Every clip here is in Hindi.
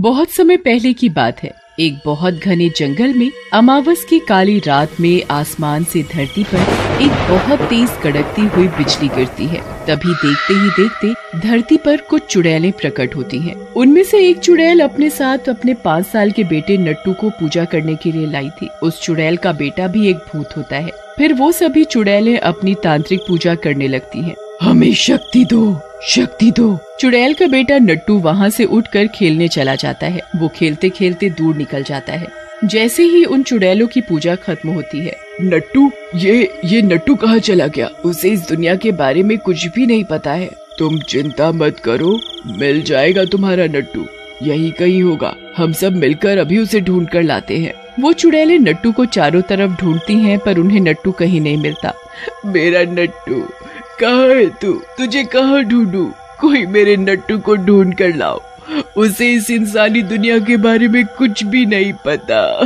बहुत समय पहले की बात है। एक बहुत घने जंगल में अमावस की काली रात में आसमान से धरती पर एक बहुत तेज कड़कती हुई बिजली गिरती है। तभी देखते ही देखते धरती पर कुछ चुड़ैलें प्रकट होती हैं। उनमें से एक चुड़ैल अपने साथ अपने 5 साल के बेटे नट्टू को पूजा करने के लिए लाई थी। उस चुड़ैल का बेटा भी एक भूत होता है। फिर वो सभी चुड़ैलें अपनी तांत्रिक पूजा करने लगती हैं। हमें शक्ति दो, शक्ति दो। चुड़ैल का बेटा नट्टू वहाँ से उठकर खेलने चला जाता है। वो खेलते खेलते दूर निकल जाता है। जैसे ही उन चुड़ैलों की पूजा खत्म होती है, नट्टू, ये नट्टू कहाँ चला गया? उसे इस दुनिया के बारे में कुछ भी नहीं पता है। तुम चिंता मत करो, मिल जाएगा तुम्हारा नट्टू, यही कहीं होगा। हम सब मिलकर अभी उसे ढूंढ कर लाते हैं। वो चुड़ैलें नट्टू को चारों तरफ ढूंढती हैं, पर उन्हें नट्टू कहीं नहीं मिलता। मेरा नट्टू कहाँ है तू? तुझे कहाँ ढूंढूं? कोई मेरे नट्टू को ढूंढ कर लाओ। उसे इस इंसानी दुनिया के बारे में कुछ भी नहीं पता।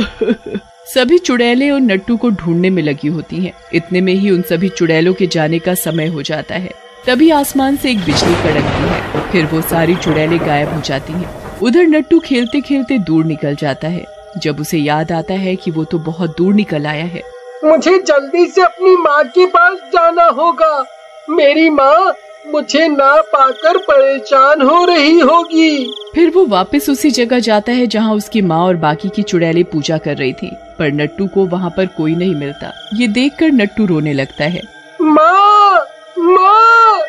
सभी चुड़ैलें उन नट्टू को ढूंढने में लगी होती हैं। इतने में ही उन सभी चुड़ैलों के जाने का समय हो जाता है। तभी आसमान से एक बिजली कड़कती है। फिर वो सारी चुड़ैलें गायब हो जाती हैं। उधर नट्टू खेलते खेलते दूर निकल जाता है। जब उसे याद आता है कि वो तो बहुत दूर निकल आया है। मुझे जल्दी से अपनी माँ के पास जाना होगा। मेरी माँ मुझे ना पाकर परेशान हो रही होगी। फिर वो वापस उसी जगह जाता है जहाँ उसकी माँ और बाकी की चुड़ैलें पूजा कर रही थी, पर नट्टू को वहाँ पर कोई नहीं मिलता। ये देखकर नट्टू रोने लगता है। माँ, माँ,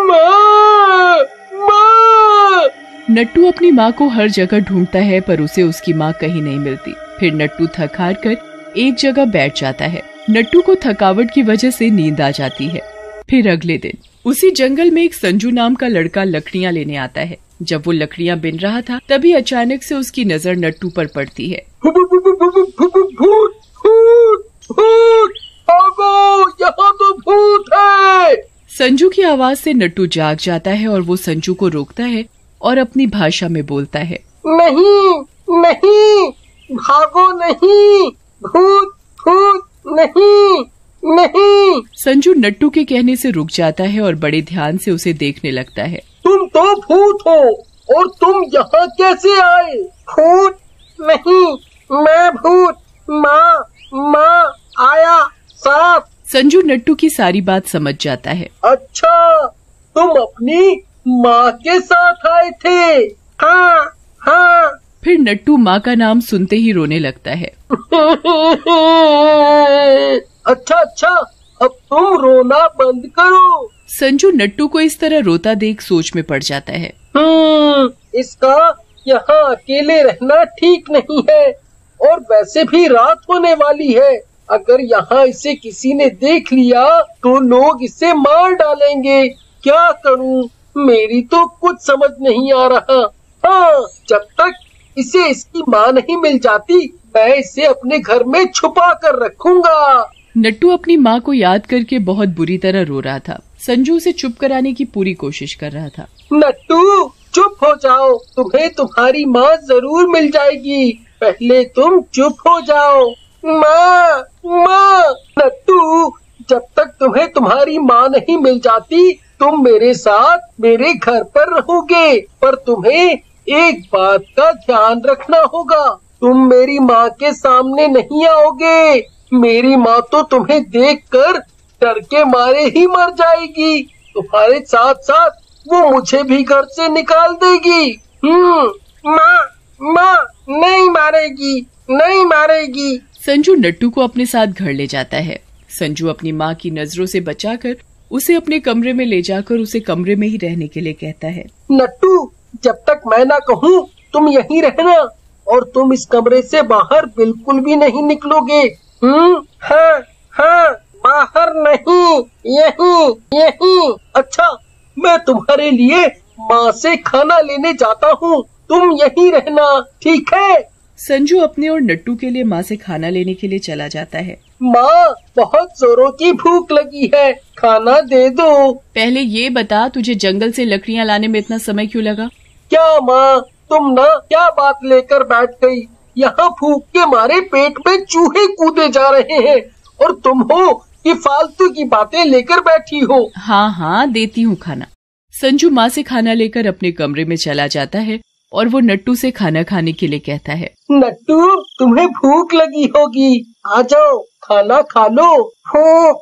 माँ, माँ। नट्टू अपनी माँ को हर जगह ढूंढता है, पर उसे उसकी माँ कहीं नहीं मिलती। फिर नट्टू थक हार कर एक जगह बैठ जाता है। नट्टू को थकावट की वजह से नींद आ जाती है। फिर अगले दिन उसी जंगल में एक संजू नाम का लड़का लकड़ियाँ लेने आता है। जब वो लकड़ियाँ बिन रहा था, तभी अचानक से उसकी नजर नट्टू पर पड़ती है। भूत, भूत, भागो, यहाँ तो भूत है। संजू की आवाज से नट्टू जाग जाता है और वो संजू को रोकता है और अपनी भाषा में बोलता है, नहीं, नहीं, भागो नहीं, भूत, भूत, नहीं, नहीं। संजू नट्टू के कहने से रुक जाता है और बड़े ध्यान से उसे देखने लगता है। तुम तो भूत हो और तुम यहाँ कैसे आए? भूत नहीं, मैं भूत। माँ, माँ, आया साफ। संजू नट्टू की सारी बात समझ जाता है। अच्छा, तुम अपनी माँ के साथ आए थे? हाँ, हाँ। फिर नट्टू माँ का नाम सुनते ही रोने लगता है। अच्छा, अच्छा, अब तुम रोना बंद करो। संजू नट्टू को इस तरह रोता देख सोच में पड़ जाता है। इसका यहाँ अकेले रहना ठीक नहीं है, और वैसे भी रात होने वाली है। अगर यहाँ इसे किसी ने देख लिया तो लोग इसे मार डालेंगे। क्या करूँ? मेरी तो कुछ समझ नहीं आ रहा। हाँ, जब तक इसे इसकी माँ नहीं मिल जाती, मैं इसे अपने घर में छुपा कर रखूंगा। नट्टू अपनी माँ को याद करके बहुत बुरी तरह रो रहा था। संजू उसे चुप कराने की पूरी कोशिश कर रहा था। नट्टू, चुप हो जाओ, तुम्हें तुम्हारी माँ जरूर मिल जाएगी। पहले तुम चुप हो जाओ। माँ, माँ। नट्टू, जब तक तुम्हें तुम्हारी माँ नहीं मिल जाती, तुम मेरे साथ मेरे घर पर रहोगे। पर तुम्हें एक बात का ध्यान रखना होगा, तुम मेरी माँ के सामने नहीं आओगे। मेरी माँ तो तुम्हें देखकर डर के मारे ही मर जाएगी। तुम्हारे साथ साथ वो मुझे भी घर से निकाल देगी। माँ, माँ नहीं मारेगी, नहीं मारेगी। संजू नट्टू को अपने साथ घर ले जाता है। संजू अपनी माँ की नजरों से बचाकर उसे अपने कमरे में ले जाकर उसे कमरे में ही रहने के लिए कहता है। नट्टू, जब तक मैं ना कहूँ तुम यहीं रहना, और तुम इस कमरे से बाहर बिल्कुल भी नहीं निकलोगे। हाँ, हाँ, बाहर नहीं, यहीं, यहीं। अच्छा, मैं तुम्हारे लिए माँ से खाना लेने जाता हूँ, तुम यहीं रहना, ठीक है? संजू अपने और नट्टू के लिए माँ से खाना लेने के लिए चला जाता है। माँ, बहुत जोरों की भूख लगी है, खाना दे दो। पहले ये बता, तुझे जंगल से लकड़ियाँ लाने में इतना समय क्यों लगा? क्या माँ, तुम ना क्या बात लेकर बैठ गई? यहाँ भूख के मारे पेट में चूहे कूदे जा रहे हैं, और तुम हो कि फालतू की बातें लेकर बैठी हो। हाँ हाँ, देती हूँ खाना। संजू माँ से खाना लेकर अपने कमरे में चला जाता है और वो नट्टू से खाना खाने के लिए कहता है। नट्टू, तुम्हें भूख लगी होगी, आ जाओ खाना खा लो। भूख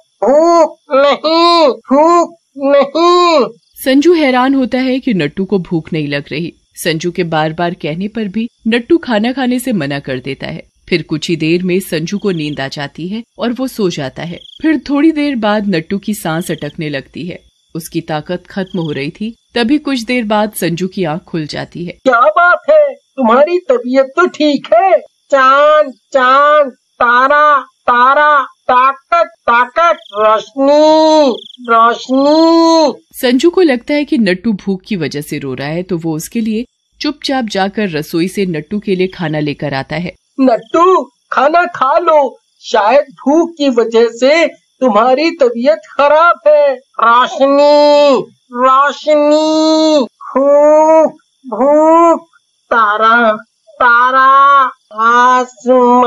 नहीं। संजू हैरान होता है कि नट्टू को भूख नहीं लग रही। संजू के बार बार कहने पर भी नट्टू खाना खाने से मना कर देता है। फिर कुछ ही देर में संजू को नींद आ जाती है और वो सो जाता है। फिर थोड़ी देर बाद नट्टू की सांस अटकने लगती है। उसकी ताकत खत्म हो रही थी। तभी कुछ देर बाद संजू की आंख खुल जाती है। क्या बात है, तुम्हारी तबीयत तो ठीक है? चांद चांद, तारा तारा, ताकत ताकत, रोशनी रोशनी। संजू को लगता है कि नट्टू भूख की वजह से रो रहा है, तो वो उसके लिए चुपचाप जाकर रसोई से नट्टू के लिए खाना लेकर आता है। नट्टू, खाना खा लो, शायद भूख की वजह से तुम्हारी तबीयत खराब है। रोशनी रोशनी, भूख भूख, तारा तारा, आसमान।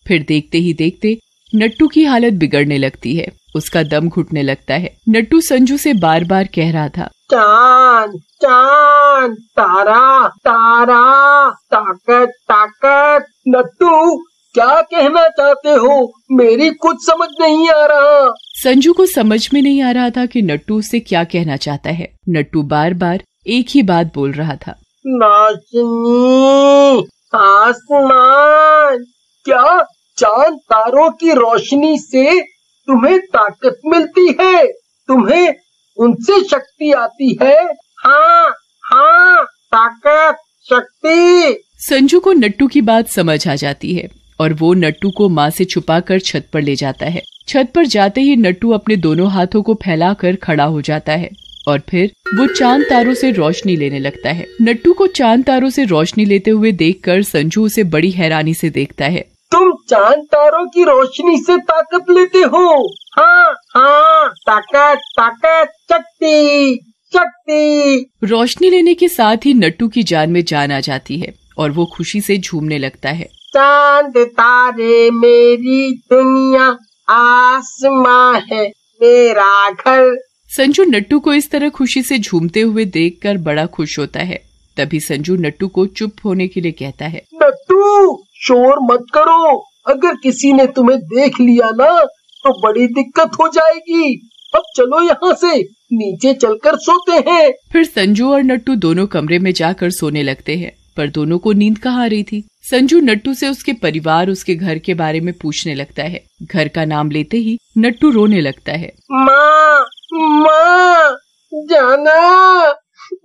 फिर देखते ही देखते नट्टू की हालत बिगड़ने लगती है। उसका दम घुटने लगता है। नट्टू संजू से बार बार कह रहा था, चांद चांद, तारा तारा, ताकत ताकत। नट्टू, क्या कहना चाहते हो? मेरी कुछ समझ नहीं आ रहा। संजू को समझ में नहीं आ रहा था कि नट्टू उससे क्या कहना चाहता है। नट्टू बार बार एक ही बात बोल रहा था, रोशनी, आसमान। क्या चांद तारों की रोशनी से तुम्हें ताकत मिलती है? तुम्हें उनसे शक्ति आती है? हाँ हाँ, ताकत शक्ति। संजू को नट्टू की बात समझ आ जाती है और वो नट्टू को माँ से छुपाकर छत पर ले जाता है। छत पर जाते ही नट्टू अपने दोनों हाथों को फैलाकर खड़ा हो जाता है और फिर वो चांद तारों से रोशनी लेने लगता है। नट्टू को चांद तारों से रोशनी लेते हुए देखकर संजू उसे बड़ी हैरानी से देखता है। तुम चांद तारों की रोशनी से ताकत लेते हो? हाँ हाँ, ताकत ताकत, शक्ति शक्ति। रोशनी लेने के साथ ही नट्टू की जान में जान आ जाती है और वो खुशी से झूमने लगता है। चांद तारे मेरी दुनिया, आसमां है मेरा घर। संजू नट्टू को इस तरह खुशी से झूमते हुए देखकर बड़ा खुश होता है। तभी संजू नट्टू को चुप होने के लिए कहता है। नट्टू, शोर मत करो। अगर किसी ने तुम्हें देख लिया ना तो बड़ी दिक्कत हो जाएगी। अब चलो यहाँ से, नीचे चलकर सोते हैं। फिर संजू और नट्टू दोनों कमरे में जाकर सोने लगते हैं, पर दोनों को नींद कहाँ आ रही थी। संजू नट्टू से उसके परिवार, उसके घर के बारे में पूछने लगता है। घर का नाम लेते ही नट्टू रोने लगता है। माँ माँ, जाना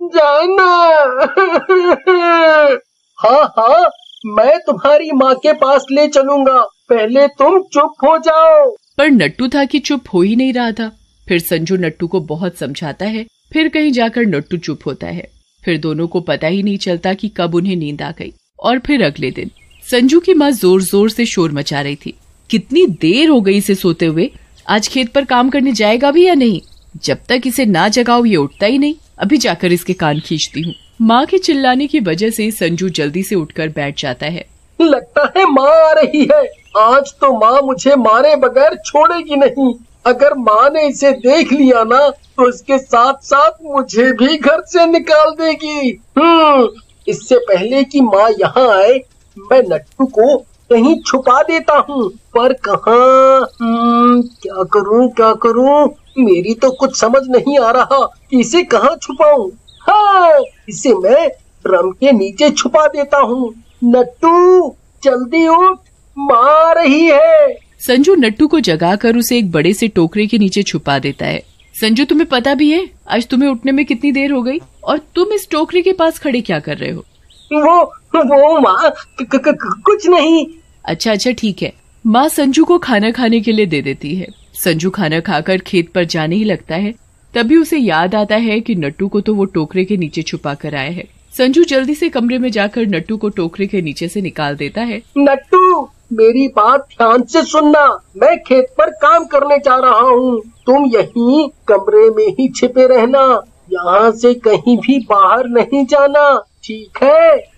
जाना। हाँ हाँ, मैं तुम्हारी माँ के पास ले चलूंगा, पहले तुम चुप हो जाओ। पर नट्टू था कि चुप हो ही नहीं रहा था। फिर संजू नट्टू को बहुत समझाता है। फिर कहीं जाकर नट्टू चुप होता है। फिर दोनों को पता ही नहीं चलता कि कब उन्हें नींद आ गई। और फिर अगले दिन संजू की माँ जोर जोर से शोर मचा रही थी। कितनी देर हो गई इसे सोते हुए, आज खेत पर काम करने जाएगा भी या नहीं? जब तक इसे ना जगाओ ये उठता ही नहीं। अभी जाकर इसके कान खींचती हूँ। माँ के चिल्लाने की वजह से संजू जल्दी से उठकर बैठ जाता है। लगता है माँ आ रही है। आज तो माँ मुझे मारे बगैर छोड़ेगी नहीं। अगर माँ ने इसे देख लिया ना तो इसके साथ साथ मुझे भी घर से निकाल देगी। इससे पहले कि माँ यहाँ आए, मैं नट्टू को कहीं छुपा देता हूँ। पर कहाँ? क्या करूँ? मेरी तो कुछ समझ नहीं आ रहा कि इसे कहाँ छुपाऊं। हाँ, इसे मैं ड्रम के नीचे छुपा देता हूँ। नट्टू, जल्दी उठ, माँ आ रही है। संजू नट्टू को जगाकर उसे एक बड़े से टोकरे के नीचे छुपा देता है। संजू, तुम्हें पता भी है आज तुम्हें उठने में कितनी देर हो गई? और तुम इस टोकरे के पास खड़े क्या कर रहे हो? वो माँ, कुछ नहीं। अच्छा ठीक है। माँ संजू को खाना खाने के लिए दे देती है। संजू खाना खाकर खेत पर जाने ही लगता है। तभी उसे याद आता है कि नट्टू को तो वो टोकरे के नीचे छुपा कर आया है। संजू जल्दी से कमरे में जाकर नट्टू को टोकरे के नीचे से निकाल देता है। नट्टू, मेरी बात ध्यान से सुनना। मैं खेत पर काम करने जा रहा हूँ। तुम यहीं कमरे में ही छिपे रहना। यहाँ से कहीं भी बाहर नहीं जाना, ठीक है?